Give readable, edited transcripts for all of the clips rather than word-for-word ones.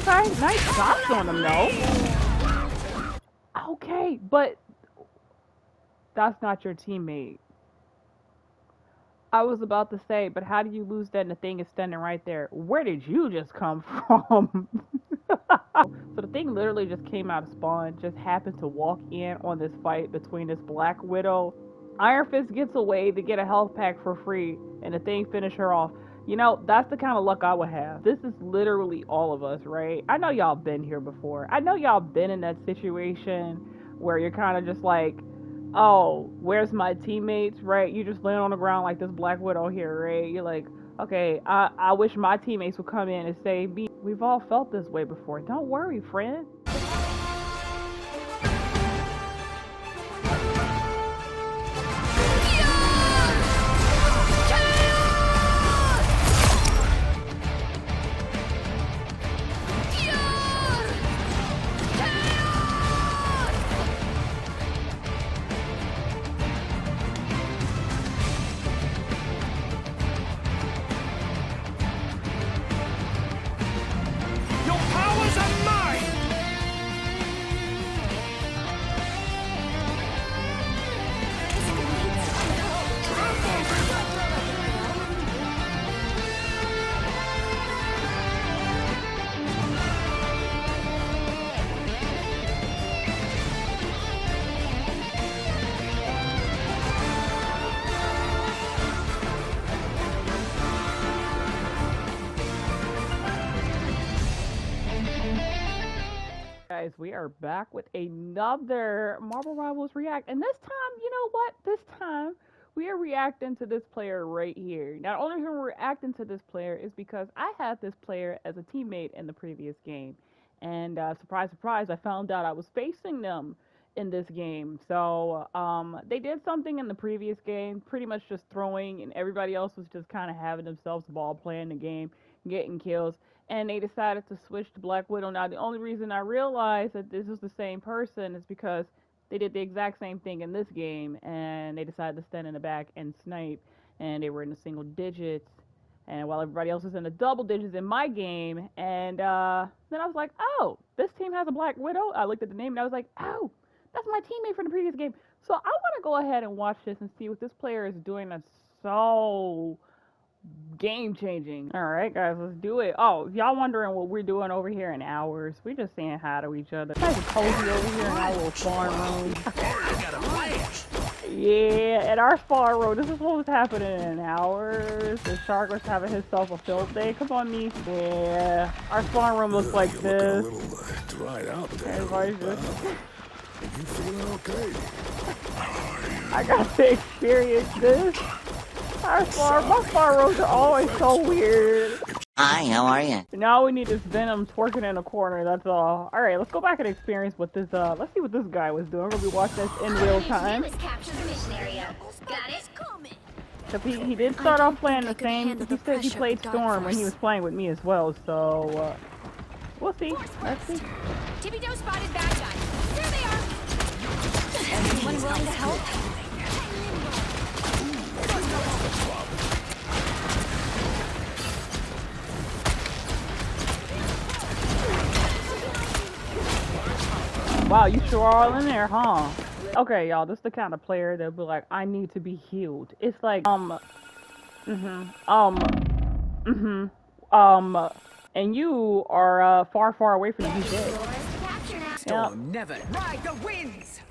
Okay, nice shots on him though. Okay, but that's not your teammate. I was about to say, but how do you lose that and the thing is standing right there? Where did you just come from? So the thing literally just came out of spawn, just happened to walk in on this fight between this Black Widow. Iron Fist gets away to get a health pack for free, and the thing finish her off. You know, that's the kind of luck I would have. This is literally all of us, right? I know y'all been here before. I know y'all been in that situation where you're kind of just like, oh, where's my teammates, right? You just land on the ground like this Black Widow here, right? You're like, okay, I wish my teammates would come in and save me. We've all felt this way before. Don't worry, friend. Guys, we are back with another Marvel Rivals React. And this time, you know what? This time, we are reacting to this player right here. Now, the only reason we're reacting to this player is because I had this player as a teammate in the previous game. And surprise, surprise, I found out I was facing them in this game. So they did something in the previous game, pretty much just throwing, and everybody else was just kind of having themselves the ball, playing the game, getting kills, and they decided to switch to Black Widow. Now, the only reason I realized that this was the same person is because they did the exact same thing in this game, and they decided to stand in the back and snipe, and they were in the single digits, and while everybody else was in the double digits in my game, and then I was like, oh, this team has a Black Widow. I looked at the name, and I was like, oh, that's my teammate from the previous game. So I want to go ahead and watch this and see what this player is doing that's so game changing. All right, guys, let's do it. Oh, y'all wondering what we're doing over here in ours? We just saying hi to each other. Nice and cozy over here in our little farm room. Yeah, at our farm room, this is what was happening in ours. The shark was having himself a field day. Come on, me. Yeah, our farm room looks like this. A little dried out there. Everybody's just... You feeling okay? I got to experience this. My farm roads are always so weird. Hi, how are you? Now we need this Venom twerking in a corner, that's all. Alright, let's go back and experience what this, let's see what this guy was doing. We're gonna be watching this in real time. So he did start off playing the same, he said he played Storm when he was playing with me as well, so, we'll see. Let's see. Tippy-toe spotted bad guy. There they are. Anyone willing to help? Wow, you sure are all in there, huh? Okay, y'all, this is the kind of player that'll be like, I need to be healed. It's like, and you are, far, far away from the DJ. Storm never ride the winds.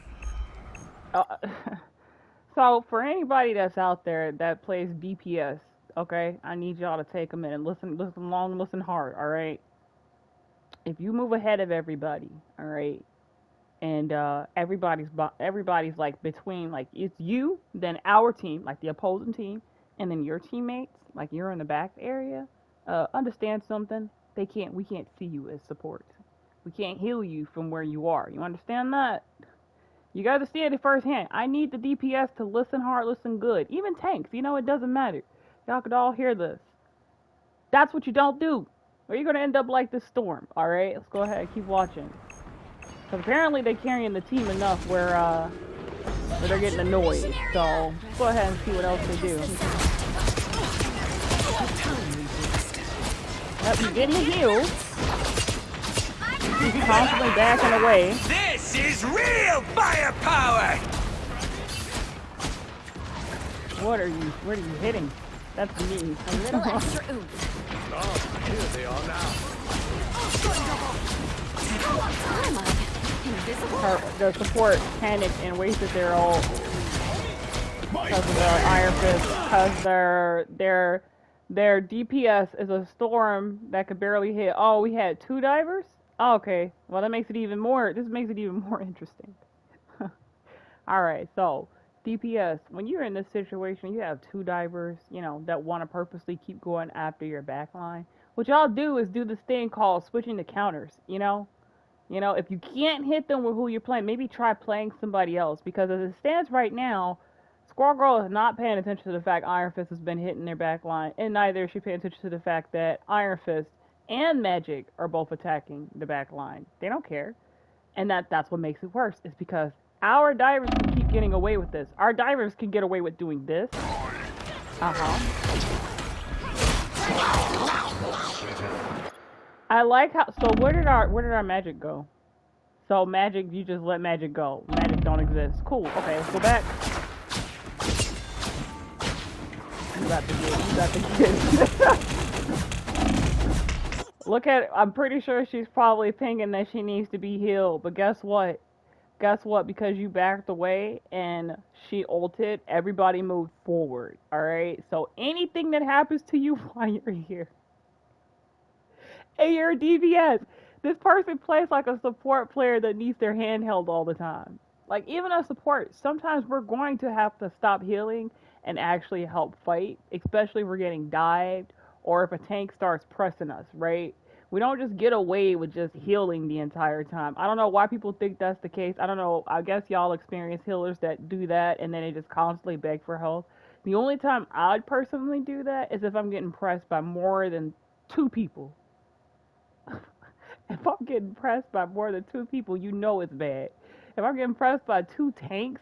So, for anybody that's out there that plays DPS, okay, I need y'all to take a minute. Listen long, listen hard, alright? If you move ahead of everybody, alright, and everybody's like between, like, it's you, then our team, like the opposing team, and then your teammates, like you're in the back area, understand something? We can't see you as support. We can't heal you from where you are. You understand that? You gotta see it firsthand. I need the DPS to listen hard, listen good. Even tanks, you know, it doesn't matter. Y'all could all hear this. That's what you don't do, or you're gonna end up like this Storm, alright? Let's go ahead and keep watching. Because apparently they're carrying the team enough where they're getting annoyed. So, let's go ahead and see what else they do. Yep, you're getting the heal. He's constantly backing away. This is real firepower! What are you hitting? That's me. A little extra oomph. Oh, here they are now. What am I? Invisible? The support panicked and wasted their ult because of the Iron Fist. Because their DPS is a storm that could barely hit. Oh, we had 2 divers? Oh, okay. Well, that makes it even more. This makes it even more interesting. All right, so DPS. When you're in this situation, you have 2 divers, you know, that want to purposely keep going after your backline. What y'all do is do this thing called switching the counters. You know, if you can't hit them with who you're playing, maybe try playing somebody else. Because as it stands right now, Squirrel Girl is not paying attention to the fact Iron Fist has been hitting their backline, and neither is she paying attention to the fact that Iron Fist and Magic are both attacking the backline. They don't care, and that's what makes it worse. Is because our divers can keep getting away with this. Our divers can get away with doing this. I like how. So where did our Magic go? So Magic, you just let Magic go. Magic don't exist. Cool. Okay, let's go back. You got the kid. Look at, I'm pretty sure she's probably thinking that she needs to be healed, but guess what? Because you backed away and she ulted, everybody moved forward, alright? So anything that happens to you while you're here, and you're a DPS, this person plays like a support player that needs their hand held all the time. Like, even a support, sometimes we're going to have to stop healing and actually help fight, especially if we're getting dived or if a tank starts pressing us, right? We don't just get away with just healing the entire time. I don't know why people think that's the case. I don't know. I guess y'all experience healers that do that and then they just constantly beg for health. The only time I'd personally do that is if I'm getting pressed by more than 2 people. If I'm getting pressed by more than 2 people, you know it's bad. If I'm getting pressed by 2 tanks,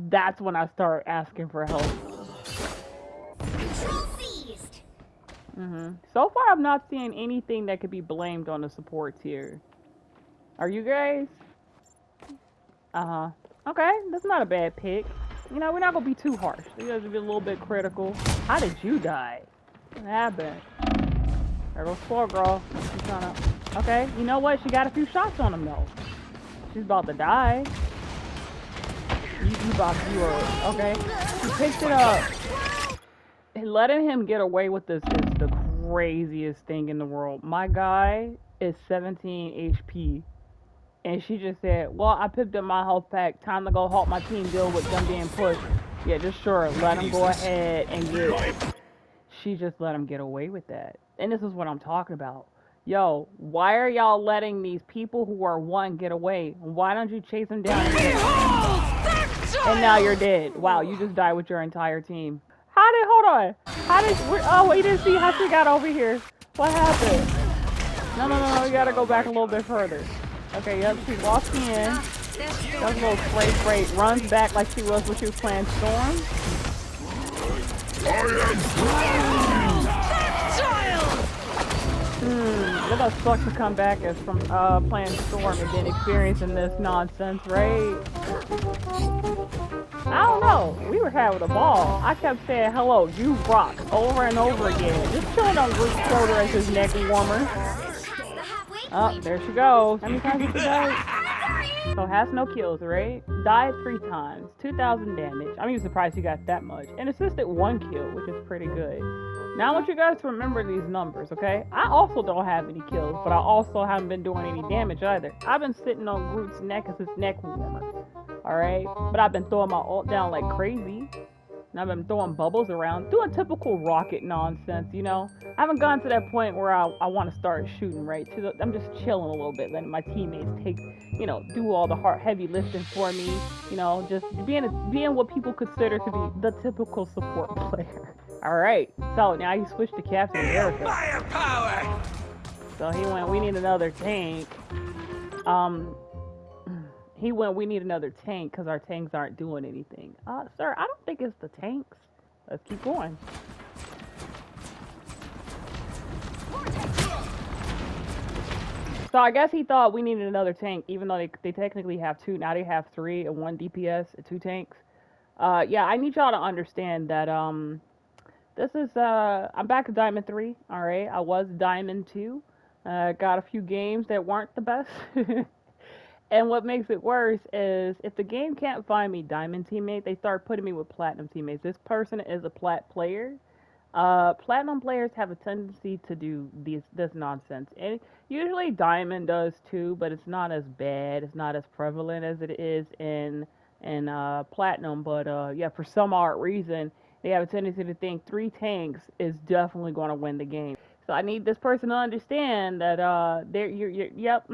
that's when I start asking for help. So far, I'm not seeing anything that could be blamed on the supports here. Are you guys? Okay, that's not a bad pick. You know, we're not gonna be too harsh. We gotta be a little bit critical. How did you die? What happened? There goes Squirrel Girl. She's trying to... Okay, you know what? She got a few shots on him though. She's about to die. You are okay. She picked it up. And letting him get away with this is the craziest thing in the world. My guy is 17 HP. And she just said, well, I picked up my health pack. Time to go help my team deal with them being pushed. Yeah, just sure. Let him go ahead and get... She just let him get away with that. And this is what I'm talking about. Yo, why are y'all letting these people who are 1 get away? Why don't you chase them down and now you're dead? Wow, you just died with your entire team. Hold on. Oh, we didn't see how she got over here. What happened? No, we gotta go back a little bit further. Okay, yep, she walks in. Does a little spray, runs back like she was when she was playing Storm. It does suck to come back as from playing Storm and then experiencing this nonsense, right? I don't know. We were having a ball. I kept saying, hello, you rock, over and over again. Just chilling on Groot's shoulder as his neck warmer. Oh, there she goes. How many times did she die? So has no kills, right? Died 3 times. 2,000 damage. I'm even surprised she got that much. And assisted 1 kill, which is pretty good. Now I want you guys to remember these numbers, okay? I also don't have any kills, but I also haven't been doing any damage either. I've been sitting on Groot's neck as his neck warmer. Alright? But I've been throwing my ult down like crazy. And I've been throwing bubbles around, doing typical rocket nonsense, you know? I haven't gotten to that point where I want to start shooting, right? I'm just chilling a little bit, letting my teammates do all the heavy lifting for me, you know, just being what people consider to be the typical support player. Alright, so now he switched to Captain America. Firepower! So he went, we need another tank. He went, we need another tank because our tanks aren't doing anything. Sir, I don't think it's the tanks. Let's keep going. So I guess he thought we needed another tank, even though they technically have two. Now they have three and one DPS and two tanks. Yeah, I need y'all to understand that this is I'm back at Diamond 3. All right, I was Diamond 2. Got a few games that weren't the best. And what makes it worse is if the game can't find me Diamond teammate, they start putting me with Platinum teammates. This person is a Plat player. Platinum players have a tendency to do this nonsense, and usually Diamond does too, but it's not as bad. It's not as prevalent as it is in Platinum. But yeah, for some odd reason, they have a tendency to think three tanks is definitely going to win the game. So I need this person to understand that yep.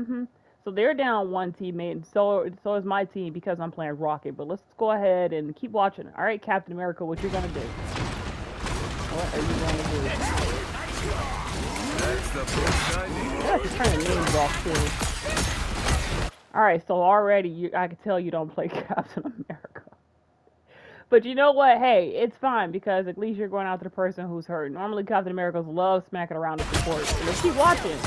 So they're down one teammate, and so is my team because I'm playing Rocket. But let's go ahead and keep watching. All right, Captain America, what you're gonna do? What are you going to do? That's the best I need. Yeah, she's turning names off too. Alright, so already I can tell you don't play Captain America. But you know what? Hey, it's fine because at least you're going after the person who's hurt. Normally Captain Americans love smacking around the support. So let's keep watching.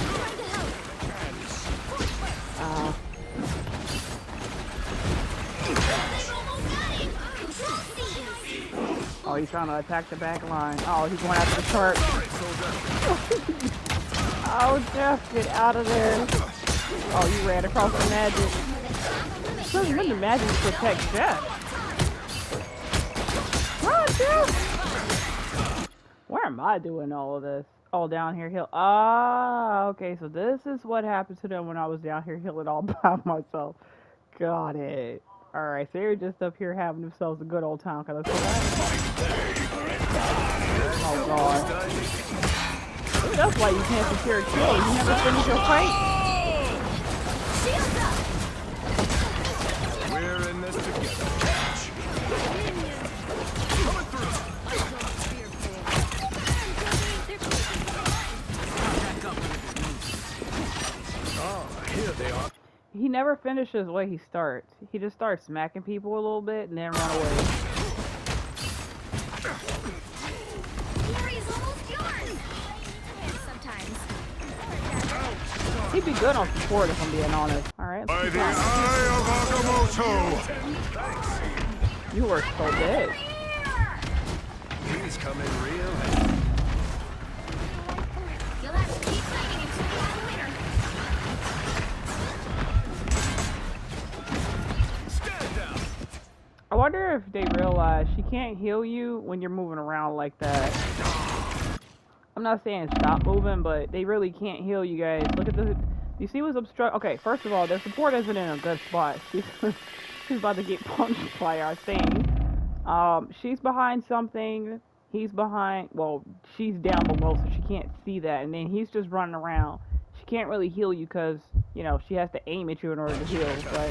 Oh, he's trying to attack the back line. Oh, he's going after the turret. Oh, Jeff, get out of there. Oh, you ran across the magic. Doesn't mean the magic protect Jeff. Run, Jeff! Where am I doing all of this? Oh, down here hill. Ah, okay, so this is what happened to them when I was down here healing all by myself. Got it. Alright, so they're just up here having themselves a good old time. Cause that's oh god. That's why you can't secure a kill. You never finish your fight. We're in this together. Coming through. Oh, here they are. He never finishes the way he starts. He just starts smacking people a little bit and then run away. Glory's almost yours. Sometimes. He'd be good on support if I'm being honest. Alright. By the eye of Agamotto! You were so dead. He's coming real. You'll have to keep fighting until you have a winner. Stand down. I wonder if they realize she can't heal you when you're moving around like that. I'm not saying stop moving, but they really can't heal you guys. Look at this. You see what's obstruct? Okay, first of all, their support isn't in a good spot. She's about to get punched by our thing. She's behind something. He's behind. Well, she's down below, so she can't see that. And then he's just running around. She can't really heal you because you know she has to aim at you in order to heal. But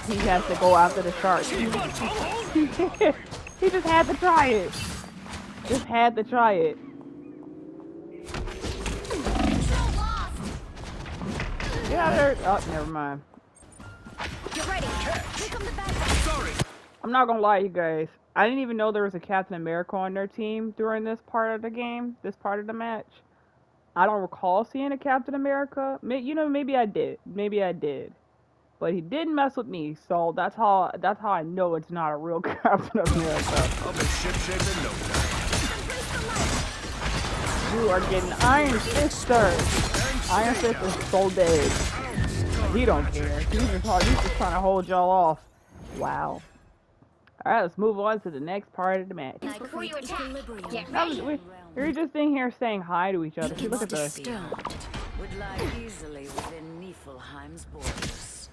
he has to go after the shark. He just had to try it. Just had to try it. Get out of there. Oh, never mind. Get ready. Here come the bad guys. Sorry. I'm not gonna lie, you guys. I didn't even know there was a Captain America on their team during this part of the game, this part of the match. I don't recall seeing a Captain America. You know, maybe I did. Maybe I did. But he didn't mess with me, so that's how I know it's not a real Captain America. I'll be ship-shape in no time. You are getting Iron Fist, sir. Iron Fist is so dead. He don't care. He's just trying to hold y'all off. Wow. Alright, let's move on to the next part of the match. Before you attack, get That ready. was- We're just in here saying hi to each other. See, look at this. Would lie easily within Niflheim's borders.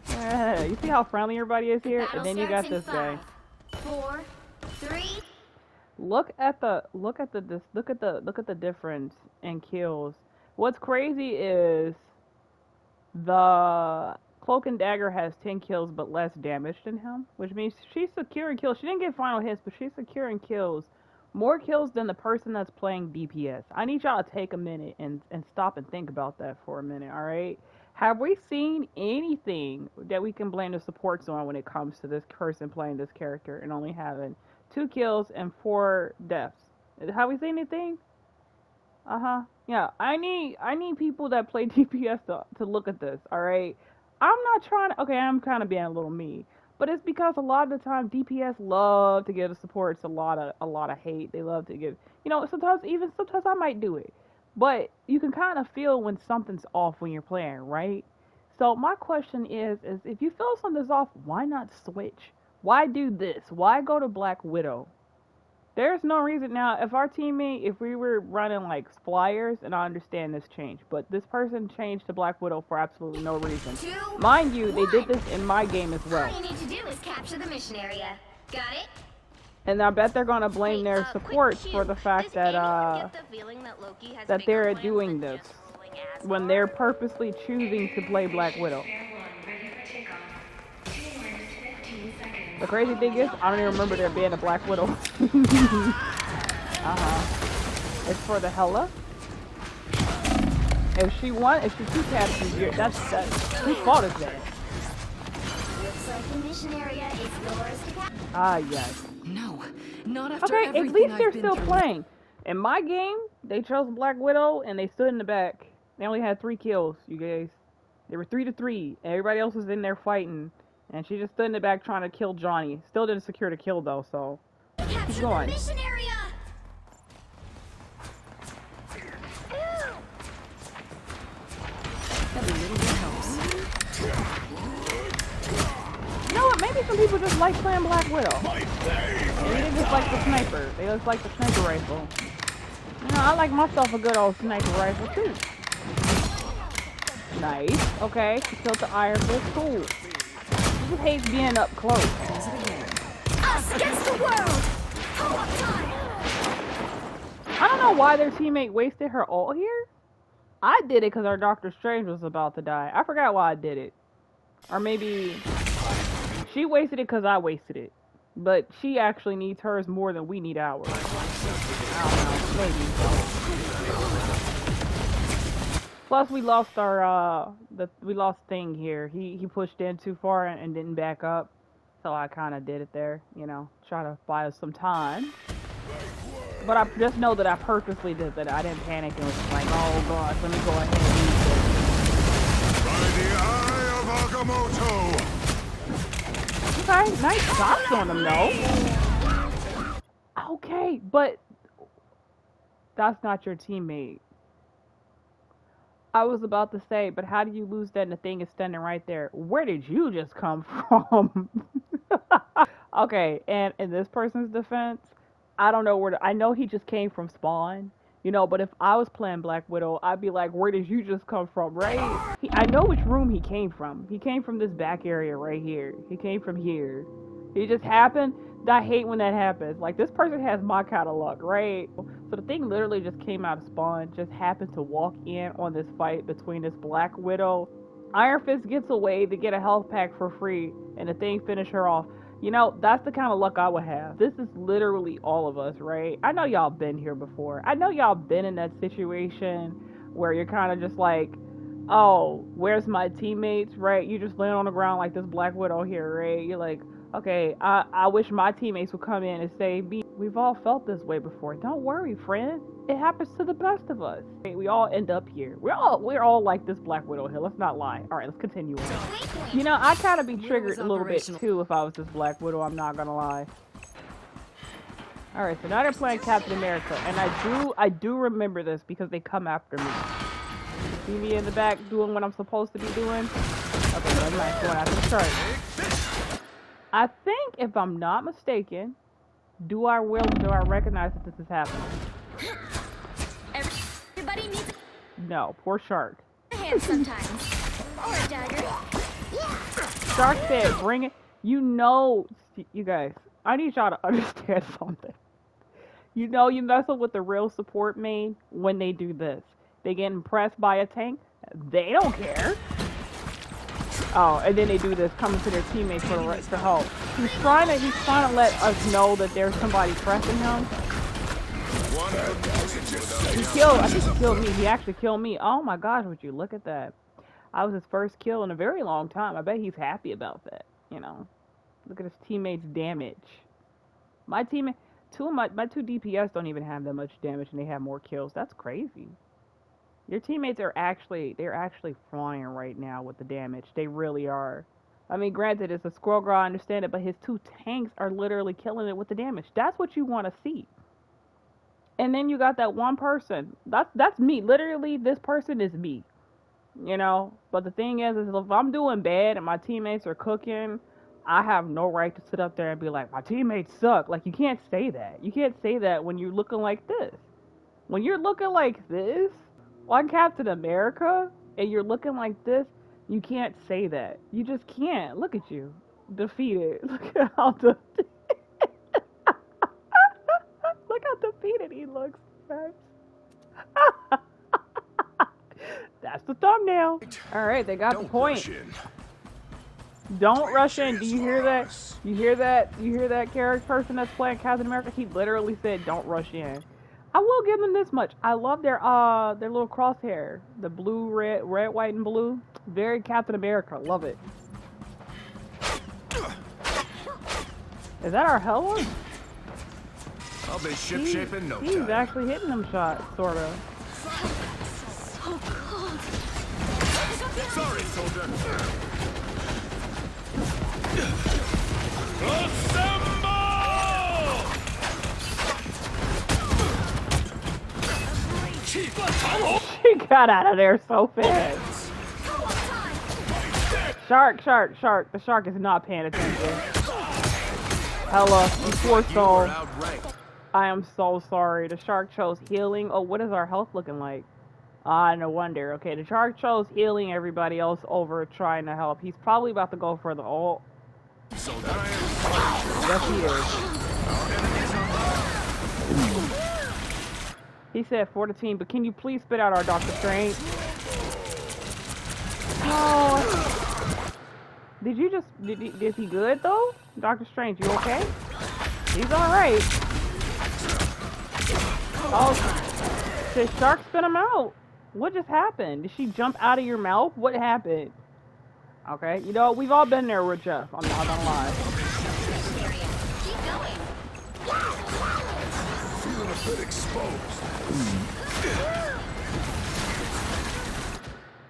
Yeah, you see how friendly everybody is here? Battle And then you got starts this in guy. 5, 4, 3. Look at the difference in kills. What's crazy is the Cloak and Dagger has 10 kills but less damage than him, which means she's securing kills. She didn't get final hits, but she's securing kills. More kills than the person that's playing DPS. I need y'all to take a minute and stop and think about that for a minute, alright? Have we seen anything that we can blame the supports on when it comes to this person playing this character and only having 2 kills and 4 deaths? Have we seen anything? Yeah, I need people that play DPS to look at this, alright? I'm not trying to, okay, I'm kind of being a little mean. But it's because a lot of the time DPS love to give the supports a lot of hate. They love to give, sometimes I might do it. But you can kind of feel when something's off when you're playing, right? So my question is if you feel something's off, why not switch? Why do this? Why go to Black Widow? There's no reason now. If we were running like flyers, and I understand this change, but this person changed to Black Widow for absolutely no reason. Mind you, they did this in my game as well. All you need to do is capture the mission area. Got it? And I bet they're gonna blame their Quick supports cue. for the fact Does that anyone get the feeling that Loki has that bigger they're plans doing than this just ruling when they're purposely choosing to play Black Widow. The crazy thing is, I don't even remember there being a Black Widow. It's for the Hela. If she two captures, that's whose fault is that? Looks like the mission area is yours to capture. Ah, yes. No, not after Okay, everything at least I've they're been still through. playing. In my game, they chose Black Widow and they stood in the back. They only had 3 kills, you guys. They were 3-3. Everybody else was in there fighting. And she just stood in the back trying to kill Johnny. Still didn't secure the kill though, so Capture the going. mission area. Every little bit helps. you know what? Maybe some people just like playing Black Widow. Maybe they just like the sniper. They just like the sniper rifle. You know, I like myself a good old sniper rifle too. Nice. Okay, she killed the Iron Fist. Cool. She just hates being up close. Us against the world. Co-op time. I don't know why their teammate wasted her ult here. I did it because our Doctor Strange was about to die. I forgot why I did it. Or maybe she wasted it because I wasted it. But she actually needs hers more than we need ours. I don't know. Maybe. Plus, we lost our we lost Thing here. He pushed in too far and didn't back up. So I kind of did it there, you know, try to buy us some time. But I just know that I purposely did that. I didn't panic and was just like, oh gosh, let me go ahead and use this. By the eye of Agamotto! Okay, nice shots on him though. Okay, but that's not your teammate. I was about to say, but how do you lose that and the Thing is standing right there? Where did you just come from? Okay, and in this person's defense, I don't know I know he just came from spawn, you know, but if I was playing Black Widow, I'd be like, where did you just come from, right? I know which room he came from. He came from this back area right here. He came from here. He just happened. I hate when that happens. Like, this person has my kind of luck, right? So the Thing literally just came out of spawn, just happened to walk in on this fight between this Black Widow. Iron Fist gets away to get a health pack for free, and the Thing finish her off. You know, that's the kind of luck I would have. This is literally all of us, right? I know y'all been here before. I know y'all been in that situation where you're kind of just like, oh, where's my teammates, right? You just land on the ground like this Black Widow here, right? You're like, okay, I wish my teammates would come in and save me. We've all felt this way before. Don't worry, friend. It happens to the best of us. We all end up here. We're all like this Black Widow here. Let's not lie. All right, let's continue on. You know, I kind of be triggered a little bit too if I was this Black Widow. I'm not gonna lie. All right, so now they're playing Captain America, and I do remember this because they come after me. See me in the back doing what I'm supposed to be doing? Okay, never mind. Going after the chart. I think, if I'm not mistaken, do I recognize that this is happening? Everybody needs No, poor Shark. a hand sometimes. Or a dagger. Shark said, bring it. You know, you guys, I need y'all to understand something. You know you mess up with the real support main when they do this. They get impressed by a tank. They don't care. Oh, and then they do this, coming to their teammates for help. He's trying to let us know that there's somebody pressing him. I think he killed me. He actually killed me. Oh my gosh, would you look at that? I was his first kill in a very long time. I bet he's happy about that, you know. Look at his teammates' damage. My teammate, my two DPS don't even have that much damage, and they have more kills. That's crazy. Your teammates are they're actually flying right now with the damage. They really are. I mean, granted, it's a Squirrel Girl, I understand it, but his two tanks are literally killing it with the damage. That's what you want to see. And then you got that one person. That's me. Literally, this person is me. You know? But the thing is if I'm doing bad and my teammates are cooking, I have no right to sit up there and be like, my teammates suck. Like, you can't say that. You can't say that when you're looking like this. When you're looking like this, on Captain America, and you're looking like this, you can't say that. You just can't. Look at you. Defeated. Look at how defeated. Look how defeated he looks, man. That's the thumbnail. Alright, they got the point. Don't rush in. Do you hear that? You hear that? You hear that character person that's playing Captain America? He literally said, "Don't rush in." I will give them this much. I love their little crosshair, the blue, red, white, and blue. Very Captain America. Love it. Is that our Hella? I'll be ship-shape in no He's time. actually hitting them shots, sort of. So cold. Sorry, soldier. She got out of there so fast. Shark. The shark is not paying attention. Hella, you poor soul. I am so sorry. The shark chose healing. Oh, what is our health looking like? Ah, no wonder. Okay, the shark chose healing everybody else over trying to help. He's probably about to go for the ult. Yes, he is. He said for the team, but can you please spit out our Doctor Strange? Oh. Did you just, is he good though? Doctor Strange, you okay? He's alright. Oh, did shark spit him out? What just happened? Did she jump out of your mouth? What happened? Okay, you know, we've all been there with Jeff. I'm not gonna lie. Keep going. Feeling a bit exposed.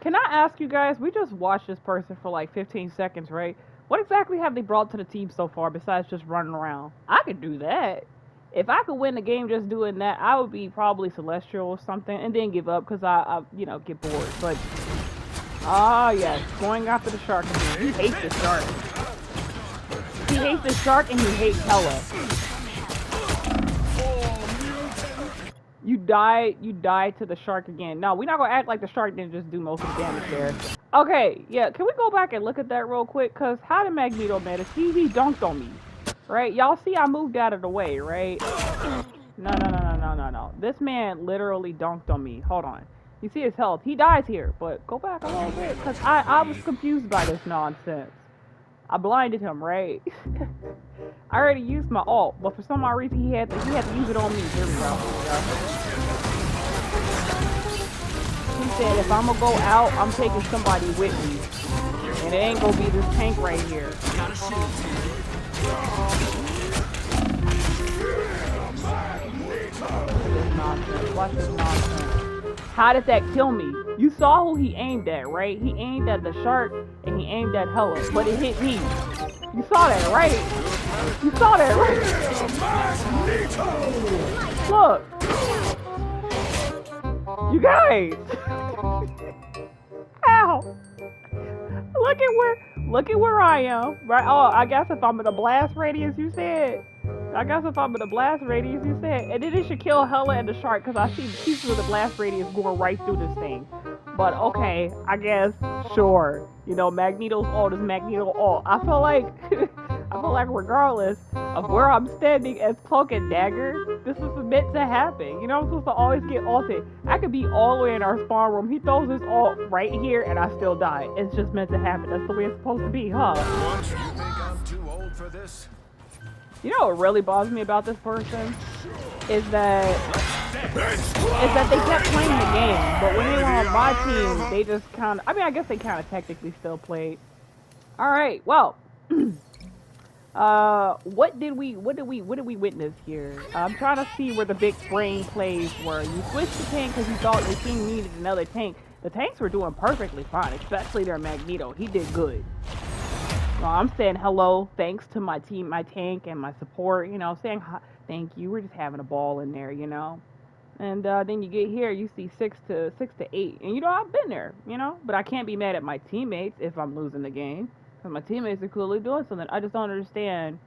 Can I ask you guys, we just watched this person for like 15 seconds, right? What exactly have they brought to the team so far besides just running around? I could do that. If I could win the game just doing that, I would be probably Celestial or something and then give up because I you know, get bored. But, yes, going after the shark. He hates the shark. He hates the shark and he hates Hella. You died to the shark again. No, we're not gonna act like the shark didn't just do most of the damage there. Okay, yeah, can we go back and look at that real quick? Cause how did Magneto manage? He dunked on me. Right? Y'all see I moved out of the way, right? No. This man literally dunked on me. Hold on. You see his health. He dies here, but go back a little bit. Cause I was confused by this nonsense. I blinded him, right? I already used my ult, but for some odd reason he had to use it on me. Here we go. He said if I'm gonna go out, I'm taking somebody with me. And it ain't gonna be this tank right here. Watch this nonsense. How did that kill me? You saw who he aimed at, right? He aimed at the shark and he aimed at Hella, but it hit me. You saw that, right? You saw that, right? Look. You guys. Ow. Look at where I am. Right? Oh, I guess if I'm in a blast radius, you said. And then it should kill Hella and the shark because I see the pieces of the blast radius going right through this thing. But okay, I guess, sure. You know, Magneto's ult is Magneto ult. I feel like regardless of where I'm standing as Cloak and Dagger, this is meant to happen. You know, I'm supposed to always get ulted. I could be all the way in our spawn room. He throws his ult right here and I still die. It's just meant to happen. That's the way it's supposed to be, huh? You think I'm too old for this? You know what really bothers me about this person? Is that they kept playing the game, but when they were on my team, they just kind of, I mean, I guess they kind of technically still played. Alright, well, What did we witness here? I'm trying to see where the big brain plays were. You switched the tank because you thought your team needed another tank. The tanks were doing perfectly fine, especially their Magneto. He did good. Well, I'm saying hello, thanks to my team, my tank, and my support. You know, saying hi, thank you. We're just having a ball in there, you know. And then you get here, you see 6-8, and you know I've been there, you know. But I can't be mad at my teammates if I'm losing the game, because my teammates are clearly doing something. I just don't understand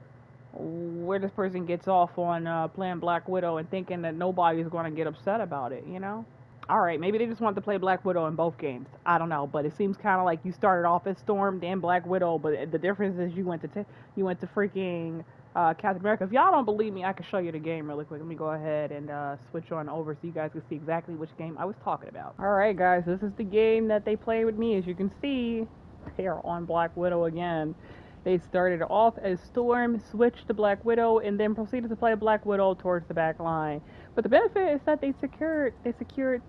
where this person gets off on playing Black Widow and thinking that nobody's going to get upset about it, you know. All right, maybe they just want to play Black Widow in both games. I don't know, but it seems kind of like you started off as Storm, then Black Widow, but the difference is you went to freaking Captain America. If y'all don't believe me, I can show you the game really quick. Let me go ahead and switch on over so you guys can see exactly which game I was talking about. All right, guys, this is the game that they play with me. As you can see, they are on Black Widow again. They started off as Storm, switched to Black Widow, and then proceeded to play Black Widow towards the back line. But the benefit is that they secured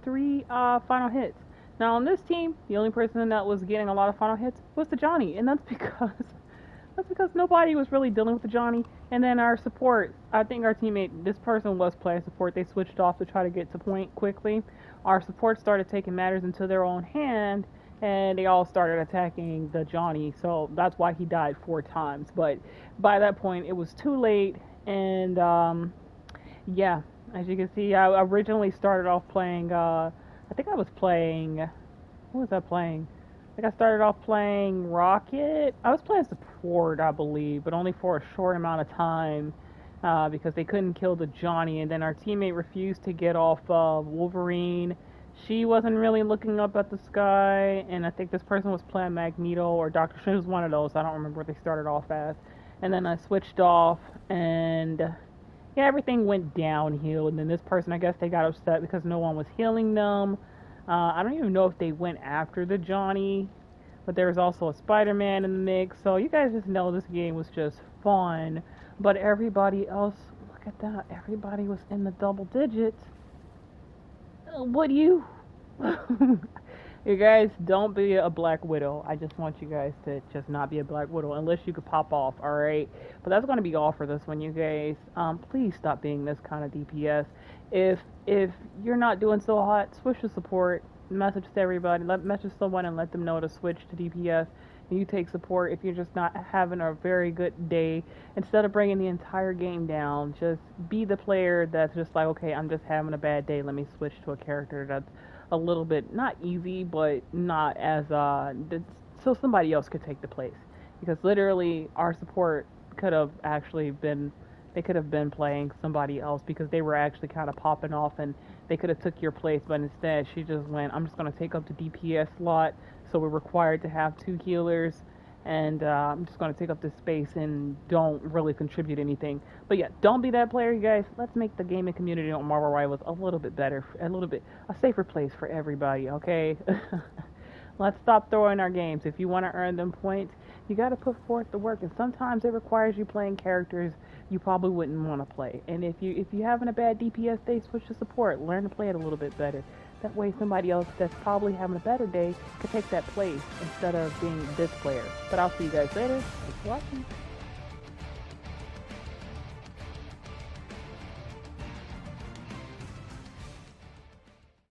3 final hits. Now on this team, the only person that was getting a lot of final hits was the Johnny, and that's because nobody was really dealing with the Johnny. And then our support, I think our teammate, this person was playing support. They switched off to try to get to point quickly. Our support started taking matters into their own hand, and they all started attacking the Johnny. So that's why he died 4 times. But by that point, it was too late, and yeah. As you can see, I originally started off playing, I think I was playing, what was I playing? I think I started off playing Rocket. I was playing support, I believe, but only for a short amount of time, because they couldn't kill the Johnny, and then our teammate refused to get off Wolverine. She wasn't really looking up at the sky, and I think this person was playing Magneto or Doctor Strange. Was one of those. I don't remember what they started off as. And then I switched off, and yeah, everything went downhill, and then this person, I guess they got upset because no one was healing them. I don't even know if they went after the Johnny, but there was also a Spider-Man in the mix, so you guys just know this game was just fun. But everybody else, look at that, everybody was in the double digits. What do you... You guys, don't be a Black Widow. I just want you guys to just not be a Black Widow unless you could pop off, alright? But that's going to be all for this one, you guys. Please stop being this kind of DPS. If you're not doing so hot, switch to support. Message to everybody. Message someone and let them know to switch to DPS. And you take support if you're just not having a very good day. Instead of bringing the entire game down, just be the player that's just like, okay, I'm just having a bad day. Let me switch to a character that's a little bit not easy, but not as so somebody else could take the place, because literally our support could have actually been, they could have been playing somebody else because they were actually kind of popping off and they could have took your place, but instead she just went, I'm just going to take up the DPS slot, so we're required to have 2 healers, and I'm just going to take up this space and don't really contribute anything. But yeah, don't be that player, you guys. Let's make the gaming community on Marvel Rivals a little bit better, a safer place for everybody, okay? Let's stop throwing our games. If you want to earn them points, you got to put forth the work, and sometimes it requires you playing characters you probably wouldn't want to play. And if you're having a bad DPS day, switch to support. Learn to play it a little bit better. That way somebody else that's probably having a better day could take that place instead of being this player. But I'll see you guys later. Thanks for watching.